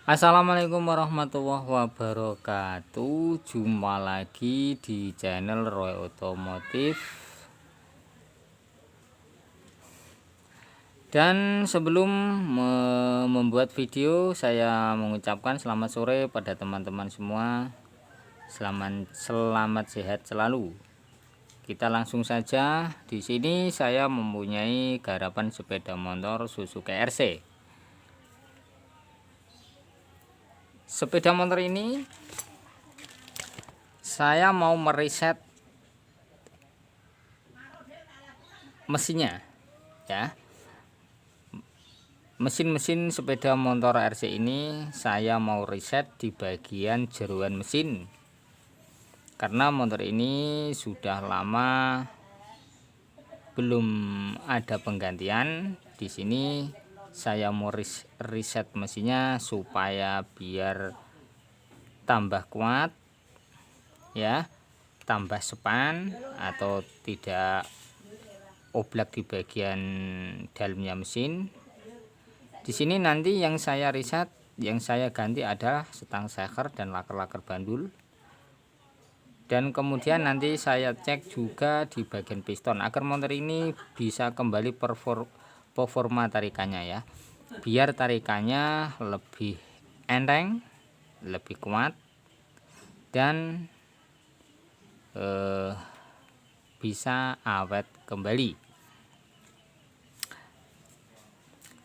Assalamualaikum warahmatullahi wabarakatuh. Jumpa lagi di channel Roy Otomotif. Dan sebelum membuat video, saya mengucapkan selamat sore pada teman-teman semua. Selamat sehat selalu. Kita langsung saja. Di sini saya mempunyai garapan sepeda motor Suzuki RC. Sepeda motor ini saya mau mereset mesinnya, ya. Mesin sepeda motor RC ini saya mau reset di bagian jeruan mesin, karena motor ini sudah lama belum ada penggantian. Di sini saya mau reset mesinnya supaya biar tambah kuat, ya, tambah sepan atau tidak oblak di bagian dalamnya mesin. Di sini nanti yang saya reset, yang saya ganti adalah stang seker dan laker-laker bandul. Dan kemudian nanti saya cek juga di bagian piston agar motor ini bisa kembali performa tarikannya, ya. Biar tarikannya lebih enteng, lebih kuat, dan bisa awet kembali.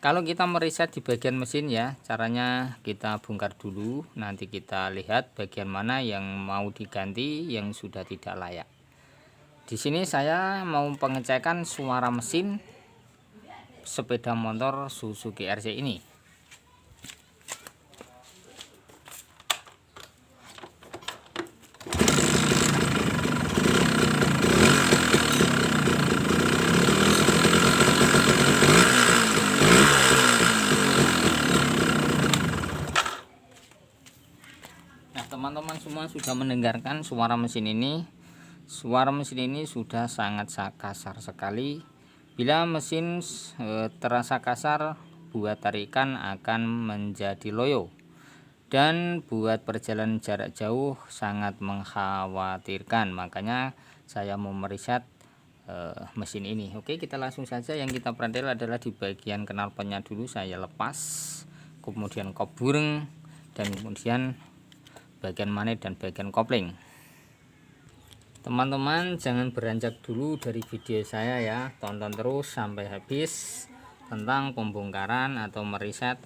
Kalau kita mereset di bagian mesin, ya, caranya kita bongkar dulu, nanti kita lihat bagian mana yang mau diganti, yang sudah tidak layak. Di sini saya mau pengecekan suara mesin sepeda motor Suzuki RC ini. Nah, teman-teman semua sudah mendengarkan suara mesin ini. Suara mesin ini sudah sangat kasar sekali. Bila mesin terasa kasar, buat tarikan akan menjadi loyo, dan buat perjalanan jarak jauh sangat mengkhawatirkan. Makanya saya mau mereset mesin ini. Oke, kita langsung saja. Yang kita perhatikan adalah di bagian knalpotnya dulu saya lepas, kemudian koburng, dan kemudian bagian manet dan bagian kopling. Teman-teman jangan beranjak dulu dari video saya, ya, tonton terus sampai habis tentang pembongkaran atau mereset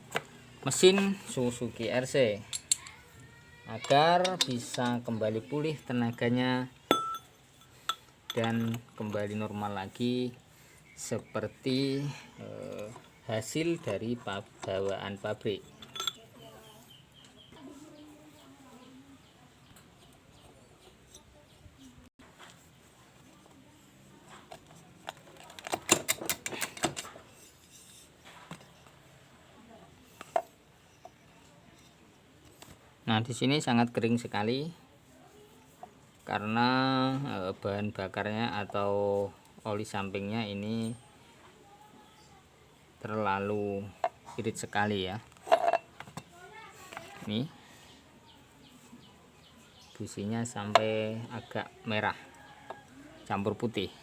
mesin Suzuki RC agar bisa kembali pulih tenaganya dan kembali normal lagi seperti hasil dari bawaan pabrik. Nah, di sini sangat kering sekali karena bahan bakarnya atau oli sampingnya ini terlalu irit sekali, ya. Nih, businya sampai agak merah campur putih.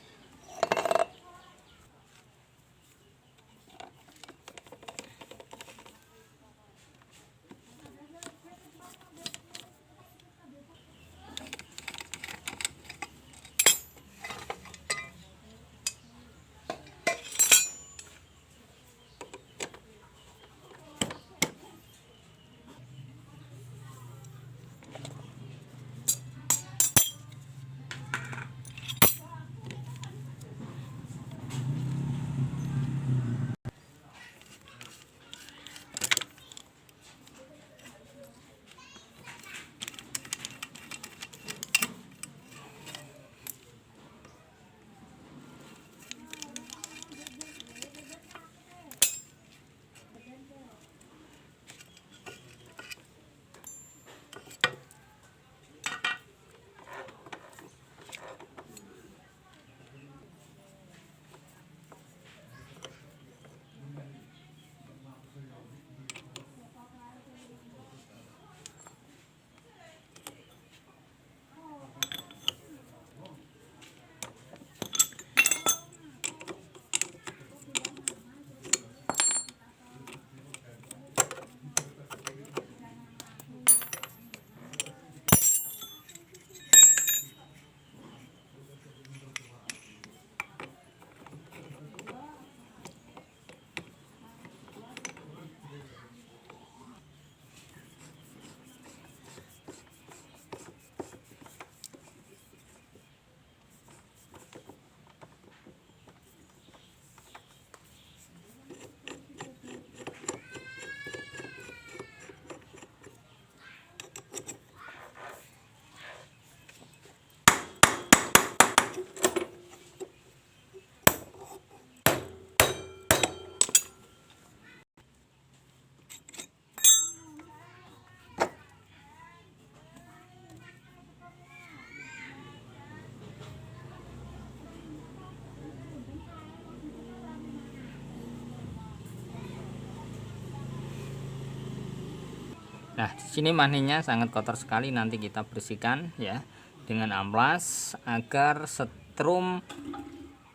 Nah, di sini magnetnya sangat kotor sekali, nanti kita bersihkan ya dengan amplas agar setrum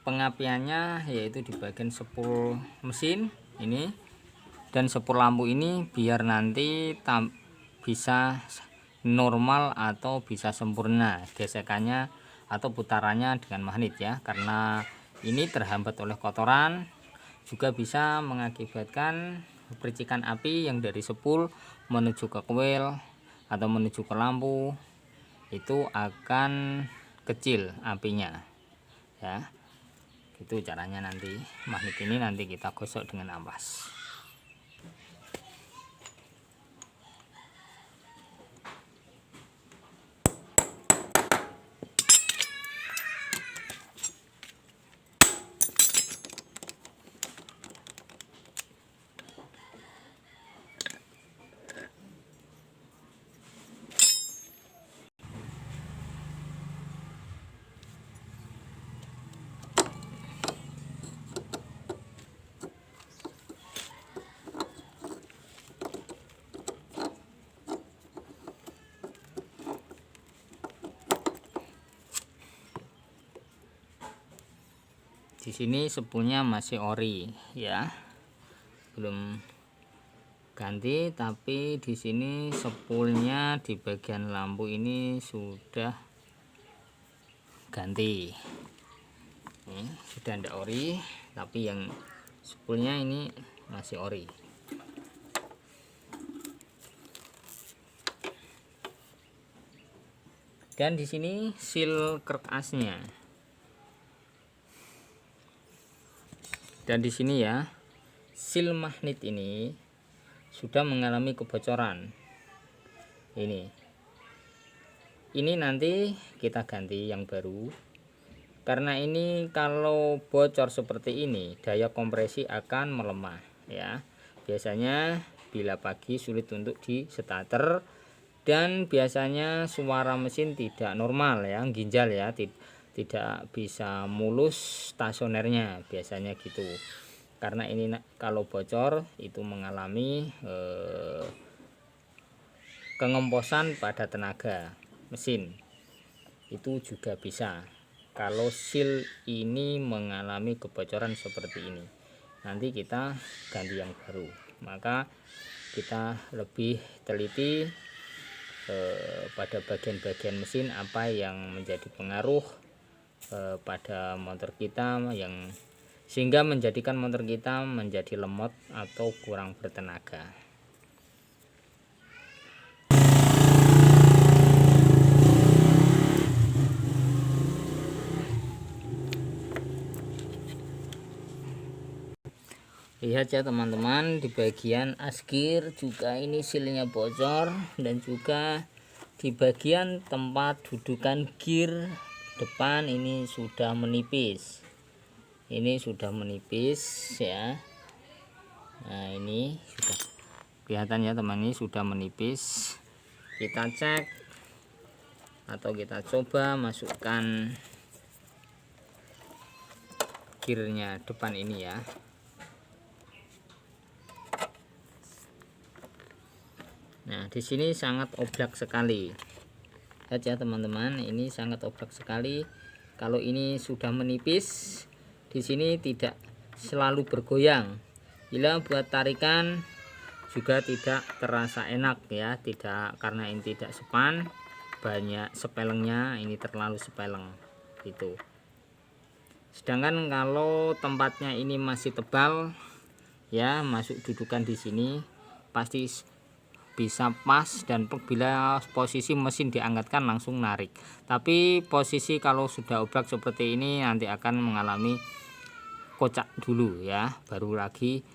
pengapiannya yaitu di bagian spool mesin ini dan spool lampu ini biar nanti bisa normal atau bisa sempurna gesekannya atau putarannya dengan magnet ya, karena ini terhambat oleh kotoran juga bisa mengakibatkan percikan api yang dari spool menuju ke coil atau menuju ke lampu itu akan kecil apinya ya. Itu caranya, nanti magnet ini nanti kita gosok dengan amplas. Di sini spoolnya masih ori ya, belum ganti, tapi di sini spoolnya di bagian lampu ini sudah ganti. Ini sudah ada ori, tapi yang spoolnya ini masih ori. Dan di sini seal kerkasnya. Dan di sini ya, seal magnet ini sudah mengalami kebocoran. Ini nanti kita ganti yang baru. Karena ini kalau bocor seperti ini, daya kompresi akan melemah ya. Biasanya bila pagi sulit untuk di starter dan biasanya suara mesin tidak normal ya, ginjal ya, tidak bisa mulus stasionernya biasanya gitu. Karena ini kalau bocor itu mengalami kengemposan pada tenaga mesin, itu juga bisa kalau seal ini mengalami kebocoran seperti ini. Nanti kita ganti yang baru, maka kita lebih teliti pada bagian-bagian mesin apa yang menjadi pengaruh pada motor kita yang sehingga menjadikan motor kita menjadi lemot atau kurang bertenaga. Lihat ya teman-teman, di bagian asgir juga ini sealnya bocor, dan juga di bagian tempat dudukan gear depan ini sudah menipis. Ini sudah menipis ya. Nah, ini sudah kelihatan ya teman, ini sudah menipis. Kita cek atau kita coba masukkan gearnya depan ini ya. Nah, di sini sangat oblak sekali. Lihat ya teman-teman, ini sangat oblak sekali. Kalau ini sudah menipis, di sini tidak selalu bergoyang. Bila buat tarikan juga tidak terasa enak ya, tidak, karena ini tidak sepan, banyak sepelengnya, ini terlalu sepeleng gitu. Sedangkan kalau tempatnya ini masih tebal ya, masuk dudukan di sini pasti bisa pas, dan bila posisi mesin diangkatkan langsung narik. Tapi posisi kalau sudah oblak seperti ini nanti akan mengalami kocak dulu ya, baru lagi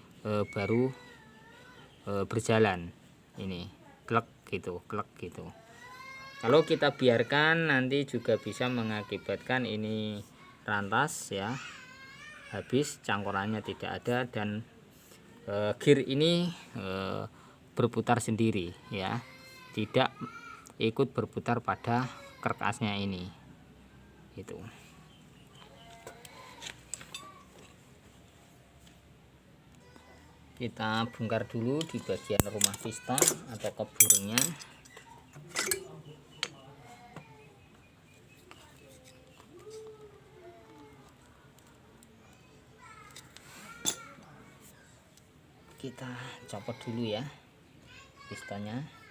berjalan. Ini klek gitu, klek gitu. Kalau kita biarkan nanti juga bisa mengakibatkan ini rantas ya, habis cangkolannya tidak ada, dan gear ini berputar sendiri ya, tidak ikut berputar pada kerkasnya ini gitu. Kita bongkar dulu di bagian rumah piston atau keburungnya. Kita copot dulu ya pistonnya.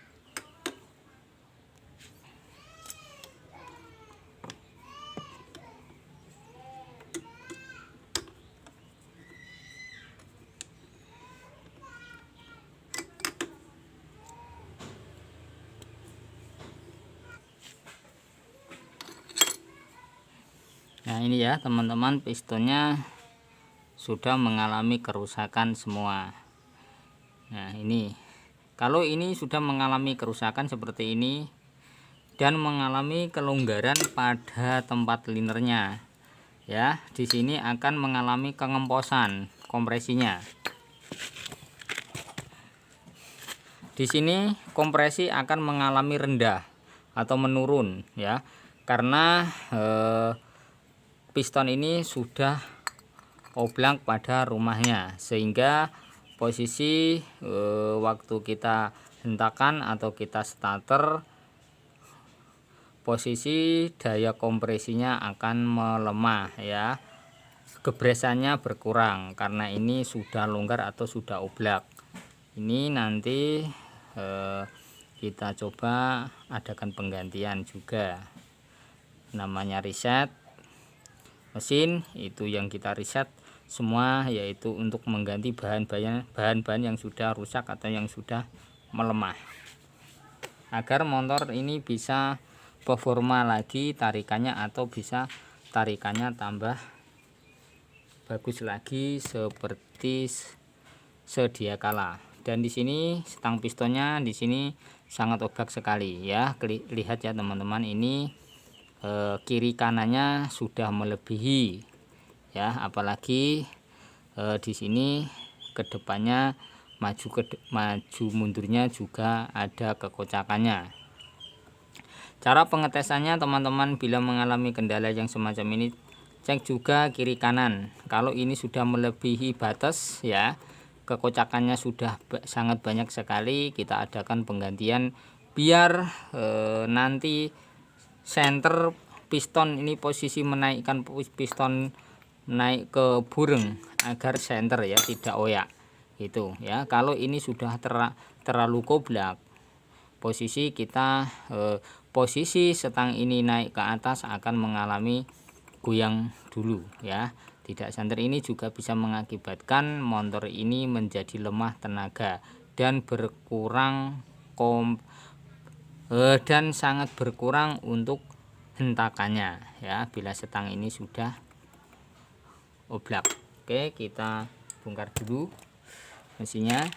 Nah ini ya teman-teman, pistonnya sudah mengalami kerusakan semua. Nah ini, kalau ini sudah mengalami kerusakan seperti ini dan mengalami kelonggaran pada tempat linernya, ya di sini akan mengalami kengemposan kompresinya. Di sini kompresi akan mengalami rendah atau menurun ya, karena piston ini sudah oblak pada rumahnya, sehingga posisi waktu kita hentakan atau kita starter, posisi daya kompresinya akan melemah ya, gebresannya berkurang karena ini sudah longgar atau sudah oblak. Ini nanti kita coba adakan penggantian juga, namanya reset mesin. Itu yang kita reset semua, yaitu untuk mengganti bahan-bahan yang sudah rusak atau yang sudah melemah, agar motor ini bisa performa lagi tarikannya, atau bisa tarikannya tambah bagus lagi seperti sedia kala. Dan di sini stang pistonnya di sini sangat oblak sekali ya. Lihat ya teman-teman, ini kiri kanannya sudah melebihi ya, apalagi di sini kedepannya maju mundurnya juga ada kekocakannya. Cara pengetesannya teman-teman, bila mengalami kendala yang semacam ini, cek juga kiri kanan. Kalau ini sudah melebihi batas ya, kekocakannya sudah sangat banyak sekali, kita adakan penggantian biar nanti senter piston ini, posisi menaikkan piston naik ke burung agar senter ya tidak oyak itu ya. Kalau ini sudah terlalu goblak, posisi kita posisi setang ini naik ke atas akan mengalami goyang dulu ya, tidak senter. Ini juga bisa mengakibatkan motor ini menjadi lemah tenaga dan berkurang dan sangat berkurang untuk hentakannya ya, bila setang ini sudah oblak. Oke, kita bongkar dulu mesinnya.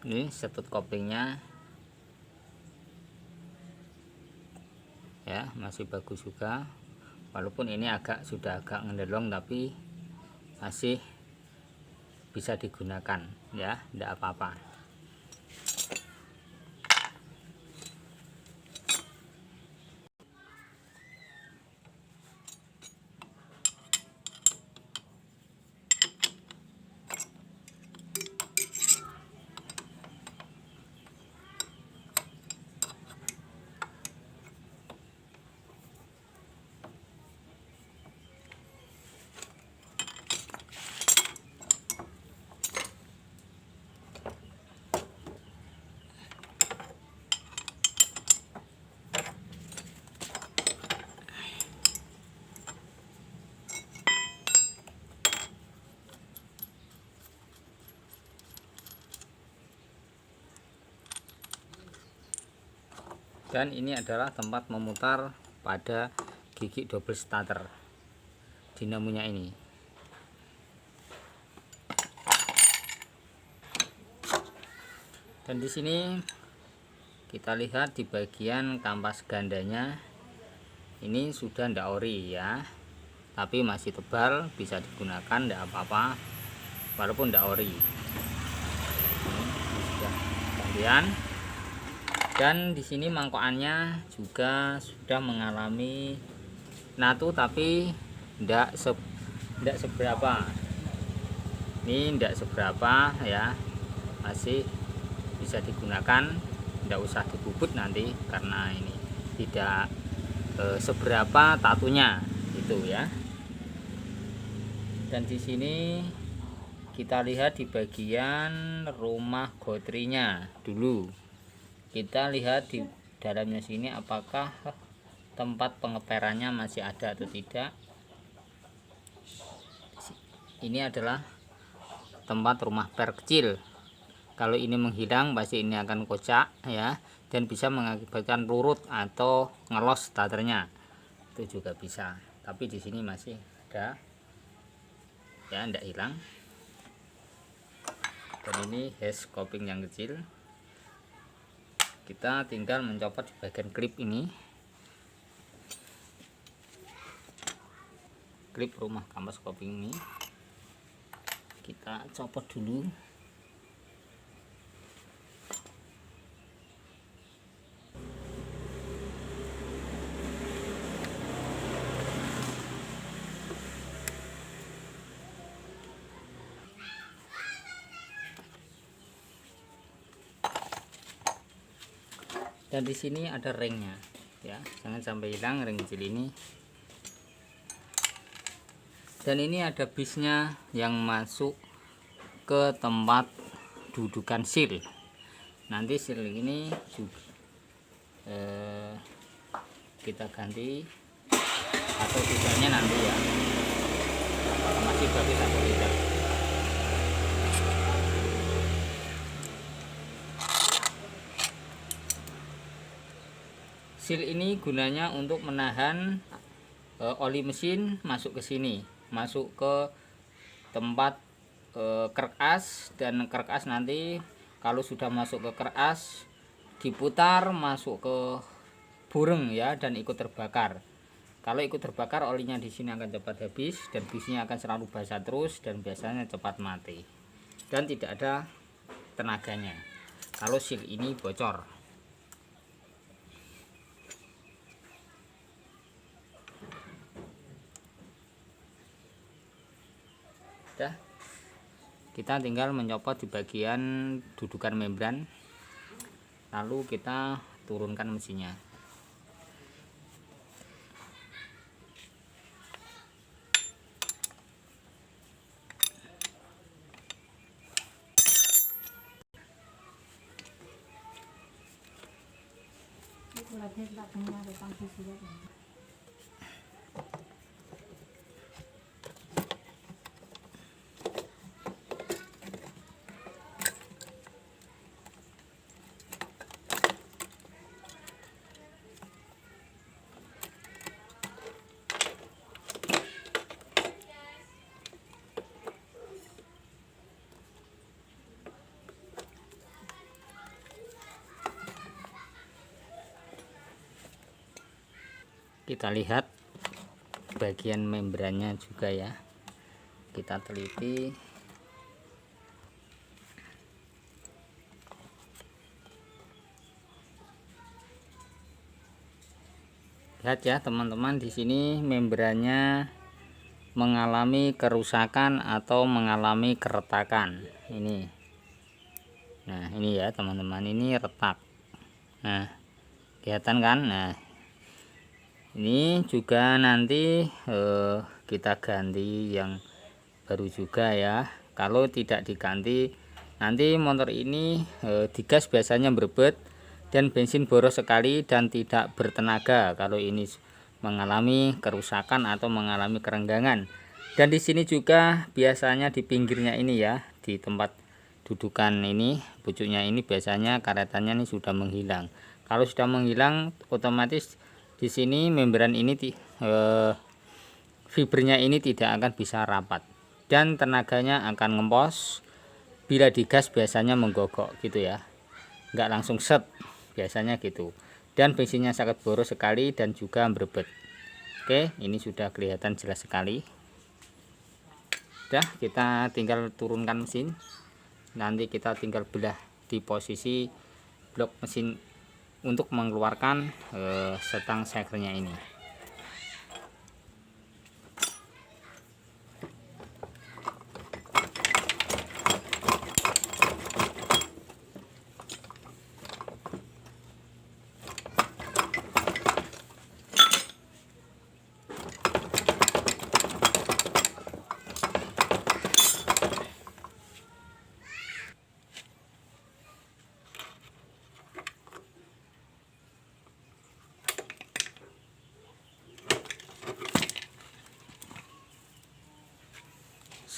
Ini setut koplingnya. masih bagus juga, walaupun ini sudah agak ngendelong, tapi masih bisa digunakan ya, tidak apa-apa. Dan ini adalah tempat memutar pada gigi double starter dinamonya ini. Dan di sini kita lihat di bagian kampas gandanya ini sudah ndak ori ya, tapi masih tebal, bisa digunakan, ndak apa-apa walaupun ndak ori. Ini sudah gantian. Dan di sini mangkokannya juga sudah mengalami natu, tapi ndak seberapa. Ini ndak seberapa ya, masih bisa digunakan, ndak usah dibubut nanti karena ini tidak seberapa tatunya itu ya. Dan di sini kita lihat di bagian rumah gotrinya dulu. Kita lihat di dalamnya sini apakah tempat pengeperannya masih ada atau tidak. Ini adalah tempat rumah per kecil. Kalau ini menghilang pasti ini akan kocak ya, dan bisa mengakibatkan lurut atau ngelos starternya. Itu juga bisa. Tapi di sini masih ada ya, tidak hilang. Dan ini hes coping yang kecil. Kita tinggal mencopot di bagian klip ini, klip rumah kampas coping ini kita copot dulu. Dan di sini ada ringnya ya, jangan sampai hilang ring kecil ini. Dan ini ada bisnya yang masuk ke tempat dudukan seal. Nanti seal ini juga kita ganti atau tidaknya nanti ya, masih bagus atau tidak. Seal ini gunanya untuk menahan oli mesin masuk ke sini, masuk ke tempat keras, dan keras nanti kalau sudah masuk ke keras diputar masuk ke burung ya, dan ikut terbakar. Kalau ikut terbakar, olinya di sini akan cepat habis dan bisnya akan selalu basah terus dan biasanya cepat mati dan tidak ada tenaganya kalau seal ini bocor. Kita tinggal mencopot di bagian dudukan membran, lalu kita turunkan mesinnya. Kita lihat bagian membrannya juga ya, kita teliti. Lihat ya teman-teman, di sini membrannya mengalami kerusakan atau mengalami keretakan ini. Nah ini ya teman-teman, ini retak. Nah kelihatan kan. Nah ini juga nanti kita ganti yang baru juga ya. Kalau tidak diganti, nanti motor ini digas biasanya berebet dan bensin boros sekali dan tidak bertenaga kalau ini mengalami kerusakan atau mengalami kerenggangan. Dan di sini juga biasanya di pinggirnya ini ya, di tempat dudukan ini, pucuknya ini biasanya karetannya ini sudah menghilang. Kalau sudah menghilang, otomatis di sini membran ini fibernya ini tidak akan bisa rapat dan tenaganya akan ngempos. Bila digas biasanya menggogok gitu ya, nggak langsung set biasanya gitu, dan bensinnya sangat boros sekali dan juga berebet. Oke, ini sudah kelihatan jelas sekali. Udah, kita tinggal turunkan mesin, nanti kita tinggal belah di posisi blok mesin untuk mengeluarkan setang sekernya ini.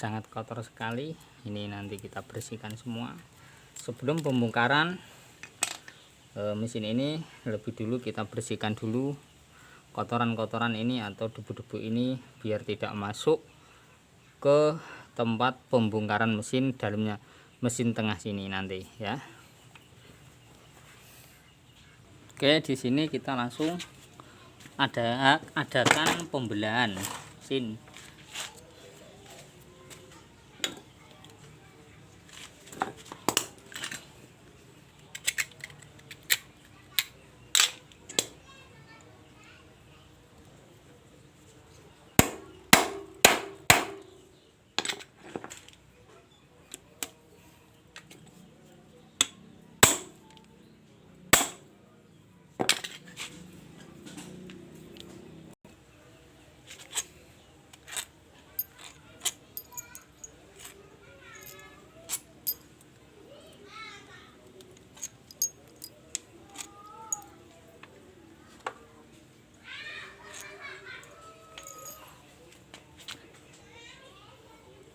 Sangat kotor sekali, ini nanti kita bersihkan semua. Sebelum pembongkaran mesin ini, lebih dulu kita bersihkan dulu kotoran-kotoran ini atau debu-debu ini biar tidak masuk ke tempat pembongkaran mesin dalamnya, mesin tengah sini nanti ya. Oke, di sini kita langsung adakan pembelahan mesin.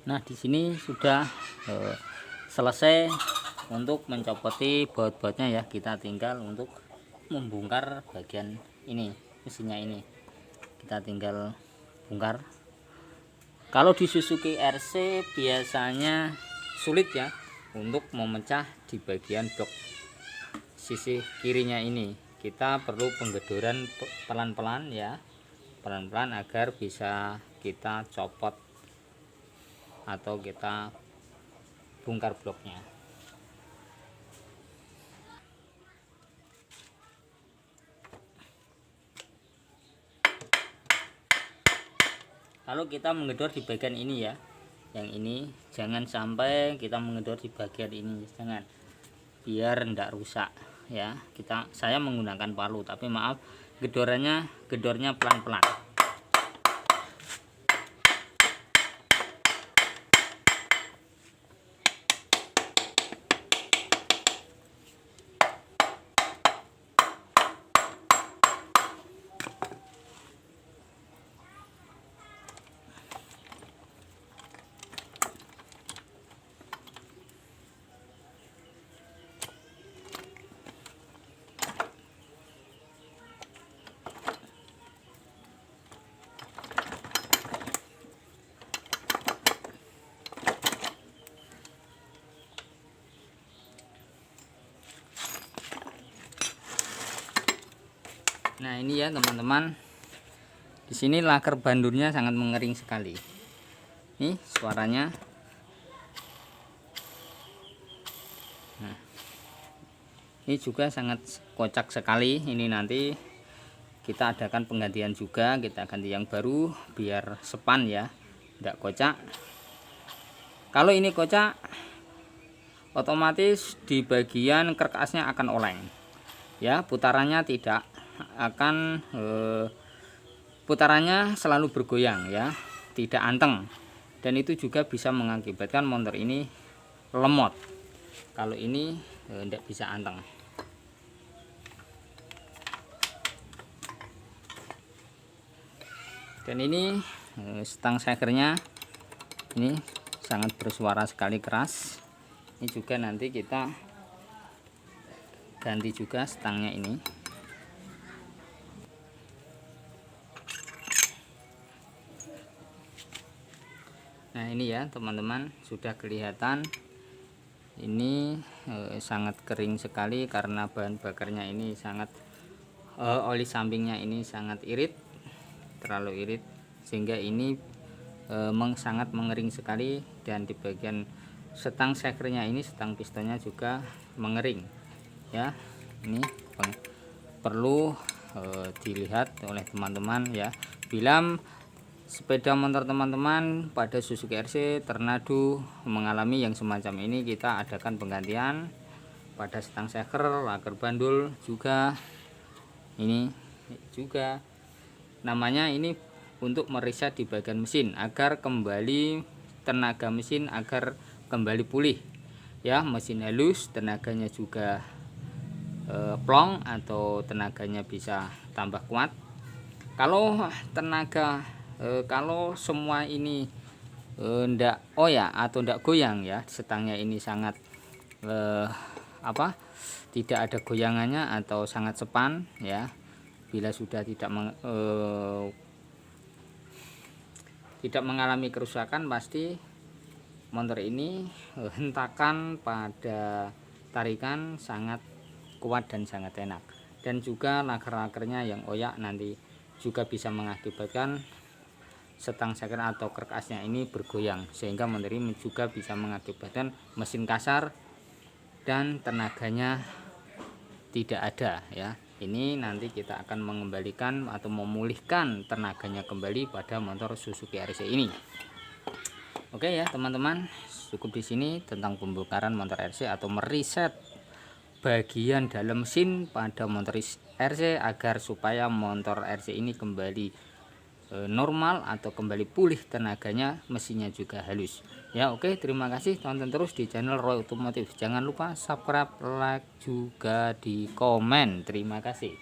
Nah di sini sudah selesai untuk mencopoti baut-bautnya ya. Kita tinggal untuk membongkar bagian ini, mesinnya ini kita tinggal bongkar. Kalau di Suzuki RC biasanya sulit ya untuk memecah di bagian blok sisi kirinya ini. Kita perlu penggedoran pelan-pelan ya, pelan-pelan agar bisa kita copot atau kita bongkar bloknya. Kalau kita menggedor di bagian ini ya, yang ini jangan sampai kita menggedor di bagian ini, jangan, biar tidak rusak ya. Saya menggunakan palu, tapi maaf gedornya pelan-pelan. Nah ini ya teman-teman, Di sini laker bandurnya sangat mengering sekali. Nih suaranya. Nah, ini juga sangat kocak sekali. Ini nanti kita adakan penggantian juga, kita ganti yang baru biar sepan ya, tidak kocak. Kalau ini kocak, otomatis di bagian karkasnya akan oleng ya, putarannya tidak akan putarannya selalu bergoyang ya, tidak anteng, dan itu juga bisa mengakibatkan motor ini lemot kalau ini tidak bisa anteng. Dan ini stang sekernya ini sangat bersuara sekali keras. Ini juga nanti kita ganti juga stangnya ini. Nah ini ya teman-teman, sudah kelihatan ini sangat kering sekali karena bahan bakarnya ini sangat oli sampingnya ini sangat irit, terlalu irit, sehingga ini sangat mengering sekali. Dan di bagian stang sekernya ini, stang pistonnya juga mengering ya. Ini perlu dilihat oleh teman-teman ya. Bila sepeda motor teman-teman pada Suzuki RC Tornado mengalami yang semacam ini, kita adakan penggantian pada stang seker, laker bandul juga. Ini juga namanya ini untuk mereset di bagian mesin agar kembali tenaga mesin, agar kembali pulih ya, mesin halus, tenaganya juga plong atau tenaganya bisa tambah kuat. Kalau tenaga kalau semua ini ndak ya atau ndak goyang ya, setangnya ini sangat tidak ada goyangannya atau sangat sepan ya. Bila sudah tidak mengalami kerusakan, pasti motor ini hentakan pada tarikan sangat kuat dan sangat enak. Dan juga laker-lakernya yang oyak nanti juga bisa mengakibatkan stang seker atau karkasnya ini bergoyang, sehingga motor ini juga bisa mengakibatkan mesin kasar dan tenaganya tidak ada ya. Ini nanti kita akan mengembalikan atau memulihkan tenaganya kembali pada motor Suzuki RC ini. Oke ya teman-teman, cukup di sini tentang pembongkaran motor RC atau mereset bagian dalam mesin pada motor RC agar supaya motor RC ini kembali normal atau kembali pulih tenaganya, mesinnya juga halus ya. Oke, terima kasih, tonton terus di channel Roy Otomotif. Jangan lupa subscribe, like, juga di komen. Terima kasih.